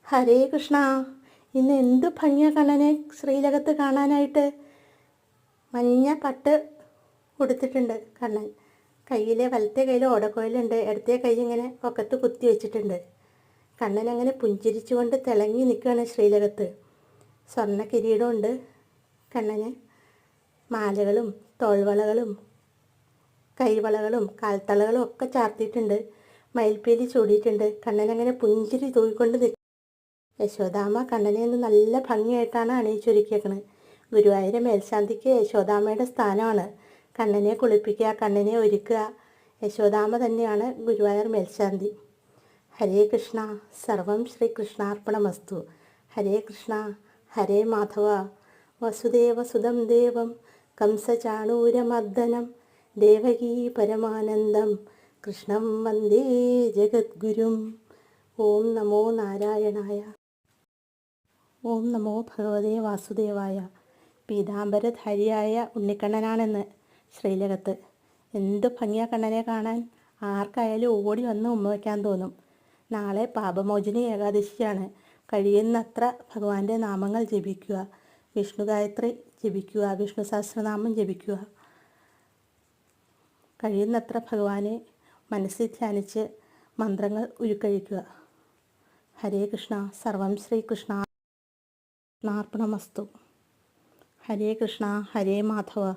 ഹരേ കൃഷ്ണ. ഇന്ന് എന്ത് ഭംഗിയാ കണ്ണനെ ശ്രീലകത്ത് കാണാനായിട്ട്. മഞ്ഞ പട്ട് കൊടുത്തിട്ടുണ്ട് കണ്ണൻ. വലത്തെ കയ്യിൽ ഓടക്കോയിലുണ്ട്, ഇടത്തെ കൈ ഇങ്ങനെ ഒക്കത്ത് കുത്തി വെച്ചിട്ടുണ്ട്. കണ്ണൻ അങ്ങനെ പുഞ്ചിരിച്ചുകൊണ്ട് തിളങ്ങി നിൽക്കുകയാണ് ശ്രീലകത്ത്. സ്വർണ്ണ കിരീടമുണ്ട് കണ്ണന്. മാലകളും തോൾവളകളും കൈവളകളും കാൽത്തളകളും ഒക്കെ ചാർത്തിയിട്ടുണ്ട്. മയിൽപ്പീലി ചൂടിയിട്ടുണ്ട്. കണ്ണനങ്ങനെ പുഞ്ചിരി തൂക്കിക്കൊണ്ട് നിൽക്കും. യശോദാമ്മ കണ്ണനെ ഒന്ന് നല്ല ഭംഗിയായിട്ടാണ് അണിയിച്ചൊരുക്കിയേക്കണത്. ഗുരുവായൂർ മേൽശാന്തിക്ക് യശോദാമ്മയുടെ സ്ഥാനമാണ്. കണ്ണനെ കുളിപ്പിക്കുക, കണ്ണനെ ഒരുക്കുക യശോദാമ്മ തന്നെയാണ് ഗുരുവായൂർ മേൽശാന്തി. ഹരേ കൃഷ്ണ. സർവം ശ്രീകൃഷ്ണാർപ്പണമസ്തു. ഹരേ കൃഷ്ണ. ഹരേ മാധവ. വസുദേവസുതം ദേവം കംസചാണൂരമർദ്ദനം ദേവകീ പരമാനന്ദം കൃഷ്ണം വന്ദേ ജഗദ്ഗുരും. ഓം നമോ നാരായണായ. ഓം നമോ ഭഗവതേ വാസുദേവായ. പീതാംബരധാരിയായ ഉണ്ണിക്കണ്ണനാണെന്ന് ശ്രീലകത്ത്. എന്ത് ഭംഗിയാ കണ്ണനെ കാണാൻ. ആർക്കായാലും ഓടി വന്ന് ഉമ്മ വയ്ക്കാൻ തോന്നും. നാളെ പാപമോചന ഏകാദശിയാണ്. കഴിയുന്നത്ര ഭഗവാന്റെ നാമങ്ങൾ ജപിക്കുക. വിഷ്ണു ഗായത്രി ജപിക്കുക, വിഷ്ണു സഹസ്രനാമം ജപിക്കുക. കഴിയുന്നത്ര ഭഗവാനെ മനസ്സിൽ ധ്യാനിച്ച് മന്ത്രങ്ങൾ ഉരുക്കഴിക്കുക. ഹരേ കൃഷ്ണ. സർവം ശ്രീകൃഷ്ണാർപ്പണമസ്തു. ഹരേ കൃഷ്ണ. ഹരേ മാധവ.